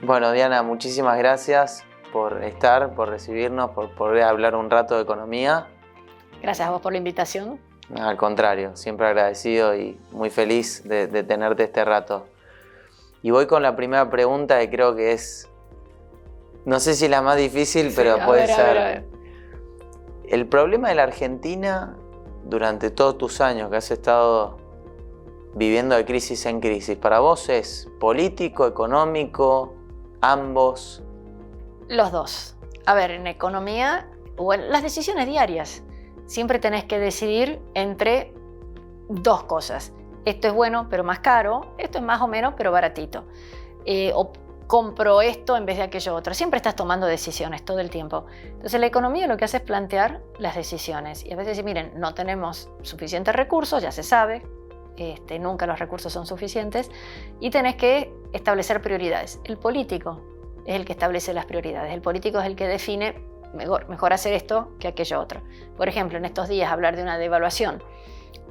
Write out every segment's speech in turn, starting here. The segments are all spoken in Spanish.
Bueno, Diana, muchísimas gracias por estar, por recibirnos, por poder hablar un rato de economía. Gracias a vos por la invitación. Al contrario, siempre agradecido y muy feliz de tenerte este rato. Y voy con la primera pregunta que creo que es, no sé si es la más difícil, pero puede ser. A ver. El problema de la Argentina durante todos tus años que has estado viviendo de crisis en crisis, ¿para vos es político, económico, ambos? Los dos. A ver, en economía o en las decisiones diarias, siempre tenés que decidir entre dos cosas. Esto es bueno, pero más caro. Esto es más o menos, pero baratito. O compro esto en vez de aquello otro. Siempre estás tomando decisiones todo el tiempo. Entonces la economía lo que hace es plantear las decisiones. Y a veces decir, miren, no tenemos suficientes recursos, ya se sabe. Nunca los recursos son suficientes. Y tenés que establecer prioridades. El político es el que establece las prioridades. El político es el que define mejor hacer esto que aquello otro. Por ejemplo, en estos días hablar de una devaluación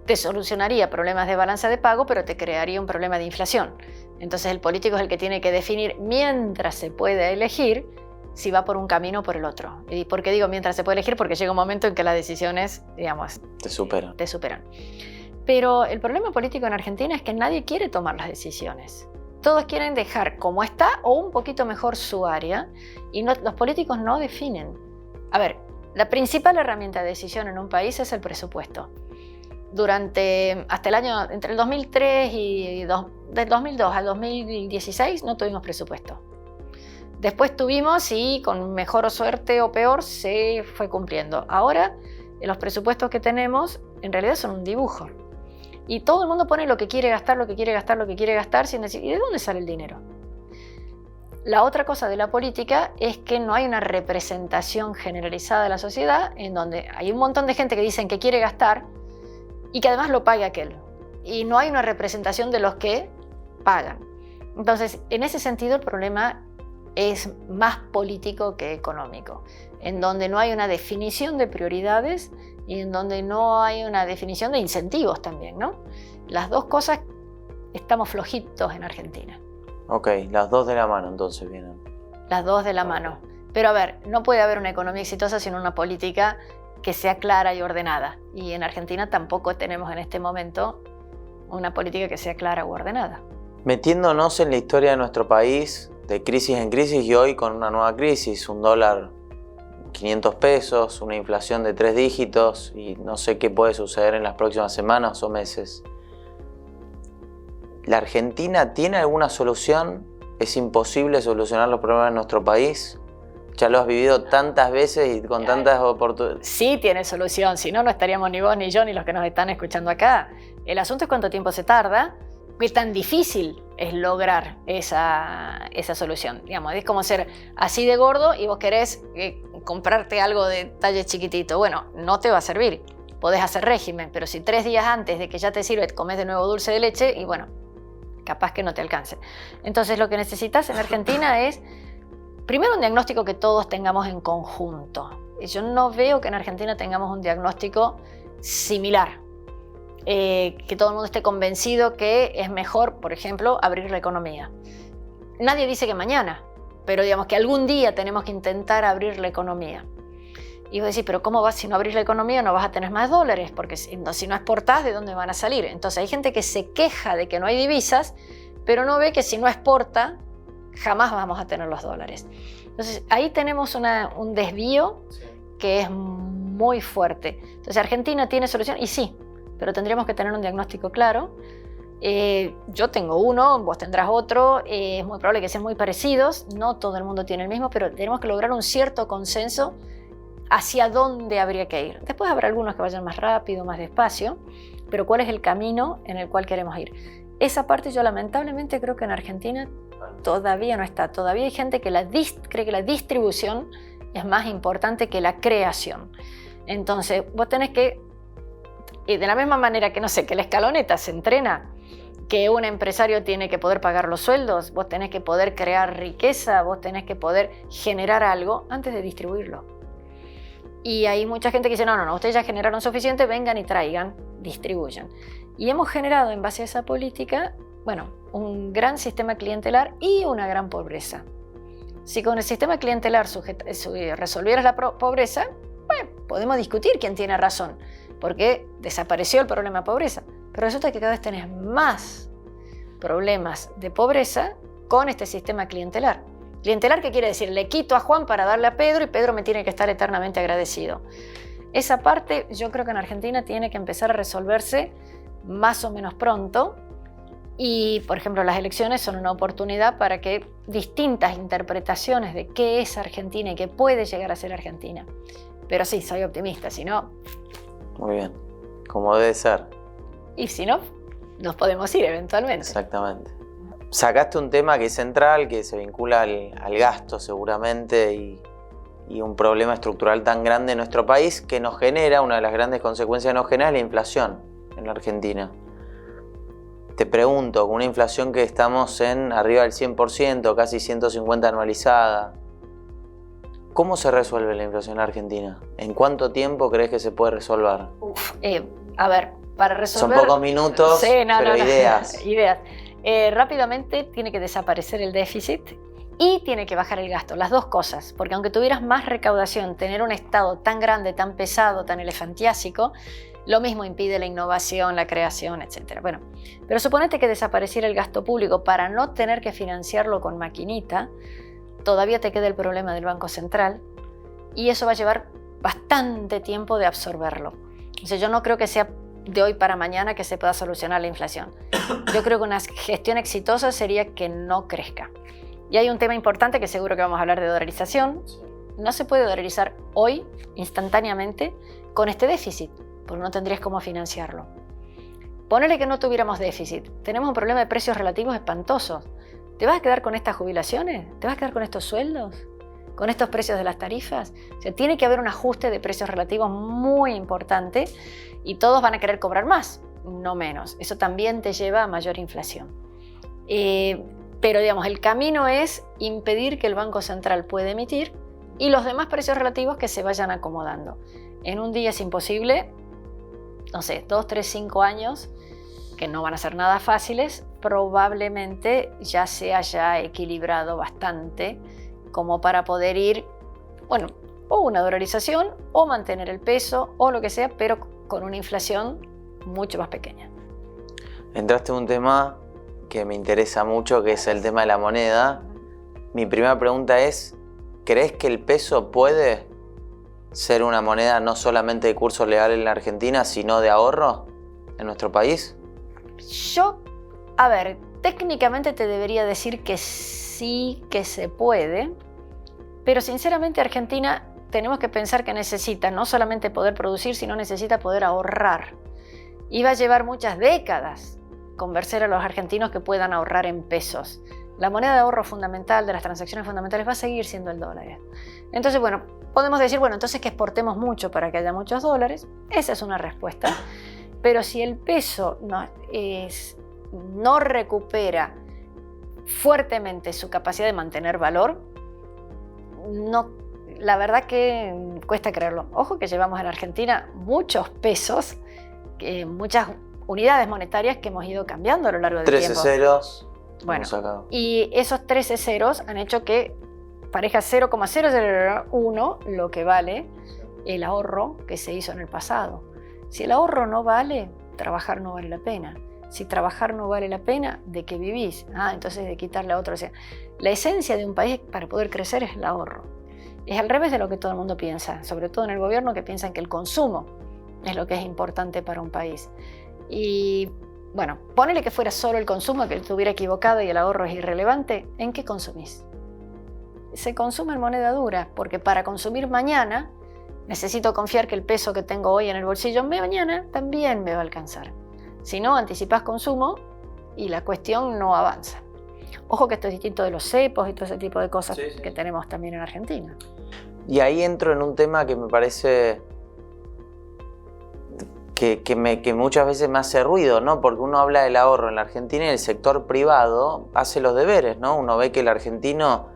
te solucionaría problemas de balanza de pago, pero te crearía un problema de inflación. Entonces el político es el que tiene que definir, mientras se puede elegir, si va por un camino o por el otro. ¿Y por qué digo mientras se puede elegir? Porque llega un momento en que las decisiones, digamos, te superan. Pero el problema político en Argentina es que nadie quiere tomar las decisiones. Todos quieren dejar como está o un poquito mejor su área y los políticos no definen. A ver, la principal herramienta de decisión en un país es el presupuesto. Hasta el año, entre el 2003 y del 2002 al 2016 no tuvimos presupuesto. Después tuvimos y con mejor suerte o peor se fue cumpliendo. Ahora los presupuestos que tenemos en realidad son un dibujo. Y todo el mundo pone lo que quiere gastar, sin decir, ¿y de dónde sale el dinero? La otra cosa de la política es que no hay una representación generalizada de la sociedad en donde hay un montón de gente que dicen que quiere gastar y que además lo pague aquel. Y no hay una representación de los que pagan. Entonces, en ese sentido, el problema es más político que económico, en donde no hay una definición de prioridades y en donde no hay una definición de incentivos también, ¿no? Las dos cosas estamos flojitos en Argentina. Ok, las dos de la mano entonces vienen. Las dos de la mano. Pero a ver, no puede haber una economía exitosa sin una política que sea clara y ordenada. Y en Argentina tampoco tenemos en este momento una política que sea clara u ordenada. Metiéndonos en la historia de nuestro país, de crisis en crisis y hoy con una nueva crisis, un dólar 500 pesos, una inflación de 3 dígitos y no sé qué puede suceder en las próximas semanas o meses. ¿La Argentina tiene alguna solución? ¿Es imposible solucionar los problemas de nuestro país? Ya lo has vivido tantas veces y con tantas oportunidades. Sí tiene solución, si no, no estaríamos ni vos ni yo ni los que nos están escuchando acá. El asunto es cuánto tiempo se tarda, qué tan difícil es lograr esa solución. Digamos, es como ser así de gordo y vos querés comprarte algo de talle chiquitito. Bueno, no te va a servir. Podés hacer régimen, pero si 3 días antes de que ya te sirve comés de nuevo dulce de leche y bueno, capaz que no te alcance. Entonces lo que necesitas en Argentina es primero un diagnóstico que todos tengamos en conjunto. Yo no veo que en Argentina tengamos un diagnóstico similar. Que todo el mundo esté convencido que es mejor, por ejemplo, abrir la economía. Nadie dice que mañana, pero digamos que algún día tenemos que intentar abrir la economía. Y vos decís, pero ¿cómo vas si no abrís la economía? No vas a tener más dólares, porque si no exportás, ¿de dónde van a salir? Entonces hay gente que se queja de que no hay divisas, pero no ve que si no exporta, jamás vamos a tener los dólares. Entonces ahí tenemos un desvío que es muy fuerte. Entonces Argentina tiene solución y sí, pero tendríamos que tener un diagnóstico claro. Yo tengo uno, vos tendrás otro, es muy probable que sean muy parecidos, no todo el mundo tiene el mismo, pero tenemos que lograr un cierto consenso hacia dónde habría que ir. Después habrá algunos que vayan más rápido, más despacio, pero cuál es el camino en el cual queremos ir. Esa parte yo lamentablemente creo que en Argentina todavía no está. Todavía hay gente que cree que la distribución es más importante que la creación. Entonces vos tenés que, y de la misma manera que, no sé, que la escaloneta se entrena, que un empresario tiene que poder pagar los sueldos, vos tenés que poder crear riqueza, vos tenés que poder generar algo antes de distribuirlo. Y hay mucha gente que dice, no, ustedes ya generaron suficiente, vengan y traigan, distribuyan. Y hemos generado en base a esa política, bueno, un gran sistema clientelar y una gran pobreza. Si con el sistema clientelar resolvieras la pobreza, bueno, podemos discutir quién tiene razón, porque desapareció el problema de pobreza. Pero resulta que cada vez tenés más problemas de pobreza con este sistema clientelar. Clientelar, ¿qué quiere decir? Le quito a Juan para darle a Pedro y Pedro me tiene que estar eternamente agradecido. Esa parte yo creo que en Argentina tiene que empezar a resolverse más o menos pronto. Y, por ejemplo, las elecciones son una oportunidad para que distintas interpretaciones de qué es Argentina y qué puede llegar a ser Argentina. Pero sí, soy optimista, si no... Muy bien, como debe ser. Y si no, nos podemos ir eventualmente. Exactamente. Sacaste un tema que es central, que se vincula al gasto seguramente y un problema estructural tan grande en nuestro país que nos genera, una de las grandes consecuencias que nos genera es la inflación en la Argentina. Te pregunto, con una inflación que estamos en arriba del 100%, casi 150 anualizada, ¿cómo se resuelve la inflación en Argentina? ¿En cuánto tiempo crees que se puede resolver? A ver, para resolver... Son pocos minutos, sí, pero ideas. Ideas. Rápidamente tiene que desaparecer el déficit y tiene que bajar el gasto, las dos cosas, porque aunque tuvieras más recaudación, tener un Estado tan grande, tan pesado, tan elefantiásico, lo mismo impide la innovación, la creación, etc. Bueno, pero suponete que desapareciera el gasto público para no tener que financiarlo con maquinita, todavía te queda el problema del Banco Central y eso va a llevar bastante tiempo de absorberlo. O sea, yo no creo que sea de hoy para mañana que se pueda solucionar la inflación. Yo creo que una gestión exitosa sería que no crezca. Y hay un tema importante que seguro que vamos a hablar de dolarización. No se puede dolarizar hoy, instantáneamente, con este déficit, porque no tendrías cómo financiarlo. Ponele que no tuviéramos déficit. Tenemos un problema de precios relativos espantosos. ¿Te vas a quedar con estas jubilaciones? ¿Te vas a quedar con estos sueldos? ¿Con estos precios de las tarifas? O sea, tiene que haber un ajuste de precios relativos muy importante y todos van a querer cobrar más, no menos. Eso también te lleva a mayor inflación. Pero digamos, el camino es impedir que el Banco Central pueda emitir y los demás precios relativos que se vayan acomodando. En un día es imposible, no sé, 2, 3, 5 años, que no van a ser nada fáciles, probablemente ya se haya equilibrado bastante como para poder ir, bueno, o una dolarización o mantener el peso o lo que sea, pero con una inflación mucho más pequeña. Entraste en un tema que me interesa mucho, que es el tema de la moneda. Mi primera pregunta es, ¿crees que el peso puede ser una moneda no solamente de curso legal en la Argentina, sino de ahorro en nuestro país? Yo, a ver, técnicamente te debería decir que sí que se puede, pero sinceramente Argentina tenemos que pensar que necesita no solamente poder producir, sino necesita poder ahorrar. Y va a llevar muchas décadas convencer a los argentinos que puedan ahorrar en pesos. La moneda de ahorro fundamental de las transacciones fundamentales va a seguir siendo el dólar. Entonces, bueno, podemos decir, bueno, entonces que exportemos mucho para que haya muchos dólares. Esa es una respuesta. Pero si el peso no recupera fuertemente su capacidad de mantener valor, la verdad que cuesta creerlo. Ojo que llevamos en Argentina muchos pesos, muchas unidades monetarias que hemos ido cambiando a lo largo del tiempo. 13 ceros. Bueno, y esos 13 ceros han hecho que parezca 0,001 lo que vale el ahorro que se hizo en el pasado. Si el ahorro no vale, trabajar no vale la pena. Si trabajar no vale la pena, ¿de qué vivís? Entonces de quitarle a otro. O sea, la esencia de un país para poder crecer es el ahorro. Es al revés de lo que todo el mundo piensa, sobre todo en el gobierno, que piensan que el consumo es lo que es importante para un país. Y bueno, ponele que fuera solo el consumo, que estuviera equivocado y el ahorro es irrelevante, ¿en qué consumís? Se consume en moneda dura, porque para consumir mañana necesito confiar que el peso que tengo hoy en el bolsillo mañana también me va a alcanzar. Si no, anticipás consumo y la cuestión no avanza. Ojo que esto es distinto de los cepos y todo ese tipo de cosas que tenemos también en Argentina. Y ahí entro en un tema que me parece que muchas veces me hace ruido, ¿no? Porque uno habla del ahorro en la Argentina y el sector privado hace los deberes, ¿no? Uno ve que el argentino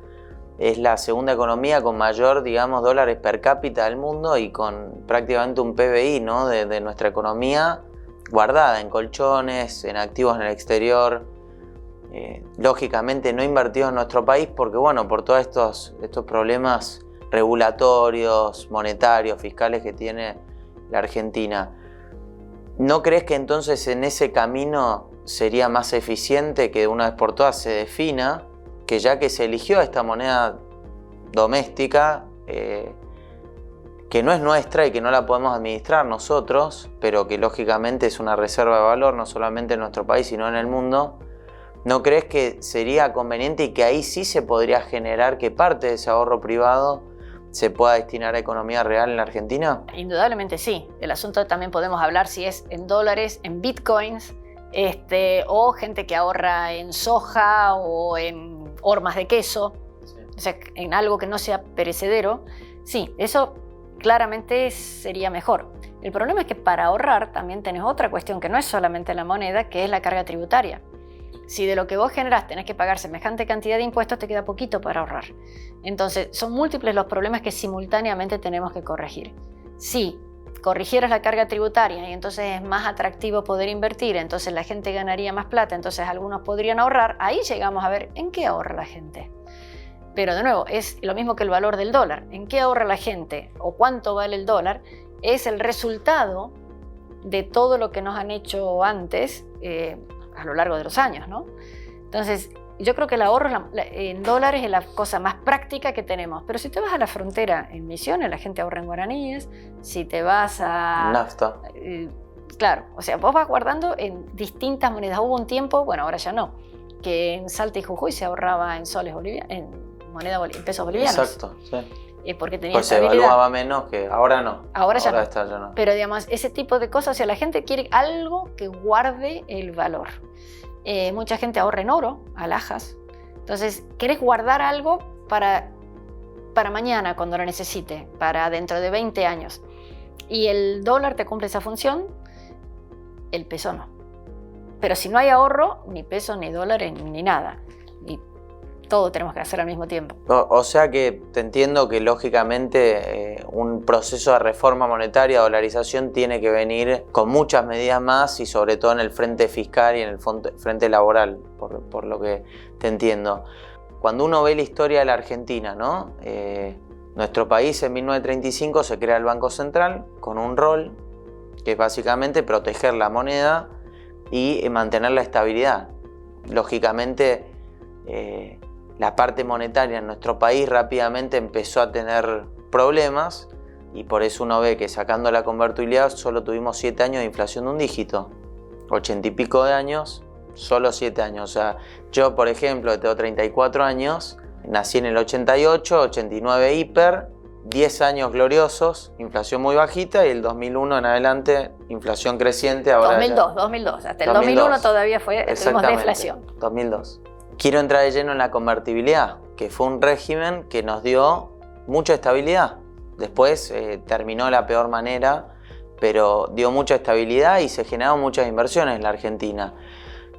es la segunda economía con mayor, digamos, dólares per cápita del mundo y con prácticamente un PBI, ¿no? de nuestra economía guardada en colchones, en activos en el exterior. lógicamente no invertidos en nuestro país porque, bueno, por todos estos problemas regulatorios, monetarios, fiscales que tiene la Argentina. ¿No crees que entonces en ese camino sería más eficiente que de una vez por todas se defina que ya que se eligió esta moneda doméstica, que no es nuestra y que no la podemos administrar nosotros, pero que lógicamente es una reserva de valor no solamente en nuestro país sino en el mundo, ¿no crees que sería conveniente y que ahí sí se podría generar que parte de ese ahorro privado se pueda destinar a economía real en la Argentina? Indudablemente sí. El asunto también podemos hablar si es en dólares, en bitcoins, o gente que ahorra en soja o en hormas de queso, sí. O sea, en algo que no sea perecedero. Sí, eso claramente sería mejor. El problema es que para ahorrar también tenés otra cuestión que no es solamente la moneda, que es la carga tributaria. Si de lo que vos generás tenés que pagar semejante cantidad de impuestos, te queda poquito para ahorrar. Entonces, son múltiples los problemas que simultáneamente tenemos que corregir. Si corrigieras la carga tributaria y entonces es más atractivo poder invertir, entonces la gente ganaría más plata, entonces algunos podrían ahorrar, ahí llegamos a ver en qué ahorra la gente. Pero de nuevo, es lo mismo que el valor del dólar. ¿En qué ahorra la gente o cuánto vale el dólar? Es el resultado de todo lo que nos han hecho antes a lo largo de los años, ¿no? Entonces, yo creo que el ahorro en dólares es la cosa más práctica que tenemos. Pero si te vas a la frontera en Misiones, la gente ahorra en guaraníes. Si te vas a... Nafta. Claro, o sea, vos vas guardando en distintas monedas. Hubo un tiempo, bueno, ahora ya no, que en Salta y Jujuy se ahorraba en soles bolivianos, en pesos bolivianos. Exacto, sí. Porque tenía pues se evaluaba menos que ahora no. Ahora ya no. Pero digamos, ese tipo de cosas, o sea, la gente quiere algo que guarde el valor. Mucha gente ahorra en oro, alhajas. Entonces, querés guardar algo para mañana cuando lo necesite, para dentro de 20 años. Y el dólar te cumple esa función, el peso no. Pero si no hay ahorro, ni peso, ni dólares, ni nada. Y todo tenemos que hacer al mismo tiempo. O sea que te entiendo que lógicamente un proceso de reforma monetaria, dolarización, tiene que venir con muchas medidas más y sobre todo en el frente fiscal y en el frente laboral, por lo que te entiendo. Cuando uno ve la historia de la Argentina, ¿no? Nuestro país en 1935 se crea el Banco Central con un rol que es básicamente proteger la moneda y mantener la estabilidad. Lógicamente, la parte monetaria en nuestro país rápidamente empezó a tener problemas y por eso uno ve que sacando la convertibilidad solo tuvimos 7 años de inflación de un dígito. 80 y pico de años, solo 7 años. O sea, yo por ejemplo, que tengo 34 años, nací en el 88, 89 hiper, 10 años gloriosos, inflación muy bajita y el 2001 en adelante inflación creciente. Ahora 2002, hasta el 2001 todavía tuvimos deflación. 2002. Quiero entrar de lleno en la convertibilidad, que fue un régimen que nos dio mucha estabilidad. Después terminó de la peor manera, pero dio mucha estabilidad y se generaron muchas inversiones en la Argentina.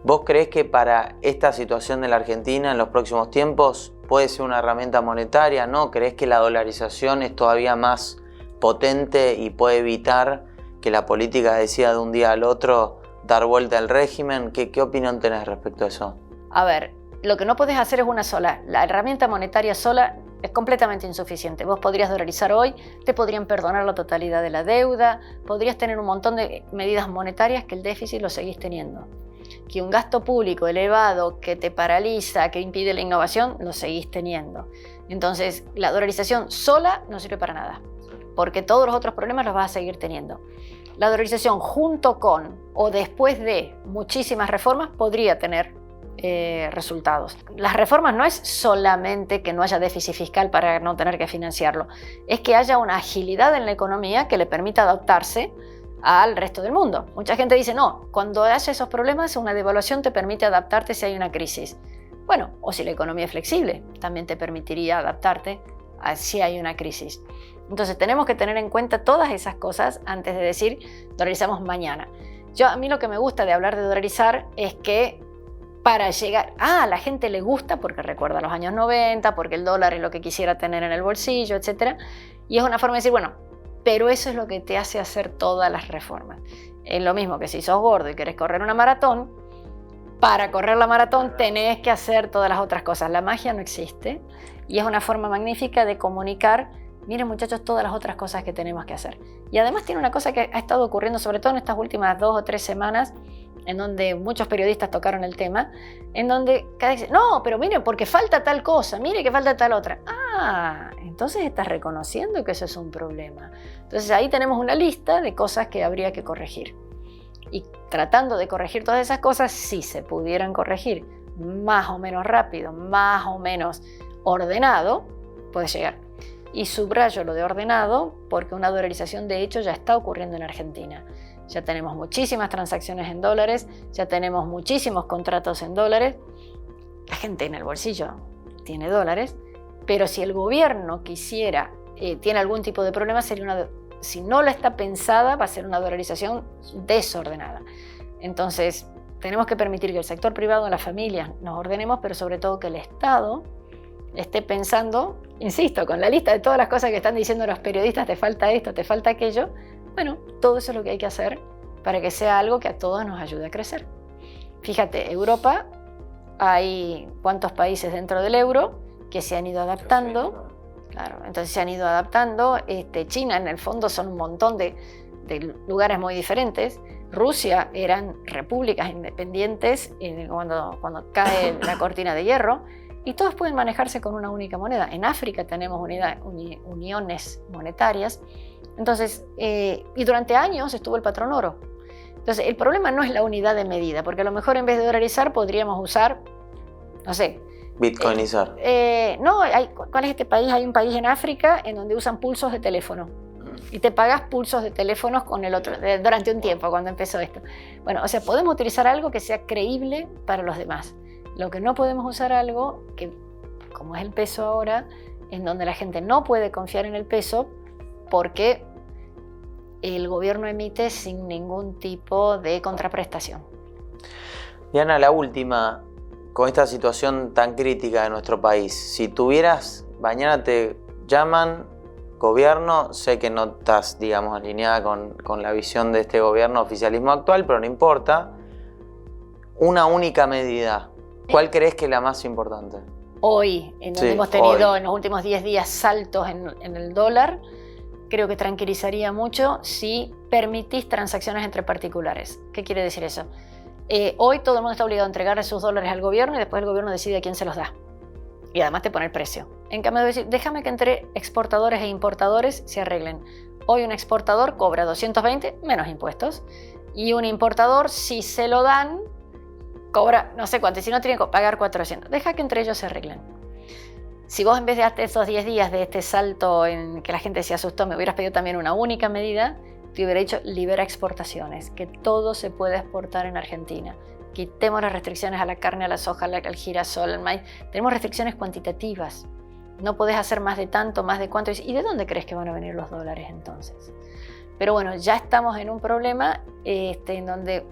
¿Vos creés que para esta situación de la Argentina en los próximos tiempos puede ser una herramienta monetaria? ¿No? ¿Creés que la dolarización es todavía más potente y puede evitar que la política decida de un día al otro dar vuelta al régimen? ¿Qué opinión tenés respecto a eso? A ver, lo que no podés hacer es una sola. La herramienta monetaria sola es completamente insuficiente. Vos podrías dolarizar hoy, te podrían perdonar la totalidad de la deuda, podrías tener un montón de medidas monetarias que el déficit lo seguís teniendo. Que un gasto público elevado que te paraliza, que impide la innovación, lo seguís teniendo. Entonces, la dolarización sola no sirve para nada, porque todos los otros problemas los vas a seguir teniendo. La dolarización junto con o después de muchísimas reformas podría tener resultados. Las reformas no es solamente que no haya déficit fiscal para no tener que financiarlo, es que haya una agilidad en la economía que le permita adaptarse al resto del mundo. Mucha gente dice, no, cuando haya esos problemas una devaluación te permite adaptarte si hay una crisis. Bueno, o si la economía es flexible, también te permitiría adaptarte a si hay una crisis. Entonces tenemos que tener en cuenta todas esas cosas antes de decir dolarizamos mañana. A mí lo que me gusta de hablar de dolarizar es que para llegar, a la gente le gusta porque recuerda los años 90, porque el dólar es lo que quisiera tener en el bolsillo, etc. Y es una forma de decir, bueno, pero eso es lo que te hace hacer todas las reformas. Es lo mismo que si sos gordo y querés correr una maratón, para correr la maratón tenés que hacer todas las otras cosas. La magia no existe y es una forma magnífica de comunicar, miren muchachos, todas las otras cosas que tenemos que hacer. Y además tiene una cosa que ha estado ocurriendo, sobre todo en estas últimas 2 o 3 semanas, en donde muchos periodistas tocaron el tema, en donde cada vez dice, no, pero miren, porque falta tal cosa, mire que falta tal otra. Ah, entonces estás reconociendo que eso es un problema. Entonces ahí tenemos una lista de cosas que habría que corregir. Y tratando de corregir todas esas cosas, si se pudieran corregir más o menos rápido, más o menos ordenado, puede llegar. Y subrayo lo de ordenado porque una dolarización de hecho ya está ocurriendo en Argentina. Ya tenemos muchísimas transacciones en dólares, ya tenemos muchísimos contratos en dólares. La gente en el bolsillo tiene dólares, pero si el gobierno quisiera, tiene algún tipo de problema, si no la está pensada, va a ser una dolarización desordenada. Entonces, tenemos que permitir que el sector privado, las familias, nos ordenemos, pero sobre todo que el Estado esté pensando, insisto, con la lista de todas las cosas que están diciendo los periodistas, te falta esto, te falta aquello. Bueno, todo eso es lo que hay que hacer para que sea algo que a todos nos ayude a crecer. Fíjate, Europa, hay cuántos países dentro del euro que se han ido adaptando. Claro, entonces se han ido adaptando. China, en el fondo, son un montón de lugares muy diferentes. Rusia eran repúblicas independientes cuando cae la cortina de hierro. Y todos pueden manejarse con una única moneda. En África tenemos uniones monetarias. Entonces, y durante años estuvo el patrón oro. Entonces, el problema no es la unidad de medida, porque a lo mejor en vez de dolarizar podríamos usar, no sé... Bitcoinizar. No, ¿cuál es este país? Hay un país en África en donde usan pulsos de teléfono. Y te pagas pulsos de teléfonos con el otro, durante un tiempo, cuando empezó esto. Bueno, o sea, podemos utilizar algo que sea creíble para los demás. Lo que no podemos usar algo que, como es el peso ahora, en donde la gente no puede confiar en el peso porque el gobierno emite sin ningún tipo de contraprestación. Diana, la última, con esta situación tan crítica de nuestro país, si tuvieras, mañana te llaman, gobierno, sé que no estás, digamos, alineada con la visión de este gobierno, oficialismo actual, pero no importa, una única medida, ¿cuál crees que es la más importante? Hoy, en donde hemos tenido en los últimos 10 días saltos en el dólar, creo que tranquilizaría mucho si permitís transacciones entre particulares. ¿Qué quiere decir eso? Hoy todo el mundo está obligado a entregarle sus dólares al gobierno y después el gobierno decide a quién se los da. Y además te pone el precio. En cambio, decir, déjame que entre exportadores e importadores se arreglen. Hoy un exportador cobra 220 menos impuestos y un importador, si se lo dan, cobra no sé cuánto, si no tiene que pagar 400. Deja que entre ellos se arreglen. Si vos en vez de hacer esos 10 días de este salto en que la gente se asustó, me hubieras pedido también una única medida, te hubiera dicho libera exportaciones, que todo se puede exportar en Argentina. Quitemos las restricciones a la carne, a la soja, al girasol, al maíz. Tenemos restricciones cuantitativas. No podés hacer más de tanto, más de cuánto. ¿Y de dónde crees que van a venir los dólares entonces? Pero bueno, ya estamos en un problema en donde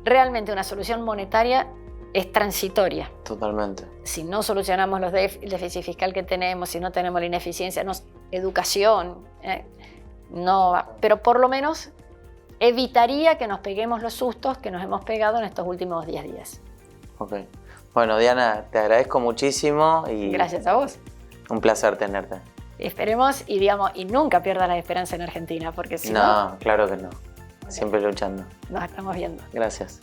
realmente una solución monetaria es transitoria. Totalmente. Si no solucionamos el déficit fiscal que tenemos, si no tenemos la ineficiencia, educación, no va. Pero por lo menos evitaría que nos peguemos los sustos que nos hemos pegado en estos últimos 10 días. Ok. Bueno, Diana, te agradezco muchísimo y... Gracias a vos. Un placer tenerte. Esperemos y nunca pierdas la esperanza en Argentina, porque si no... No, claro que no. Siempre luchando. Nos estamos viendo. Gracias.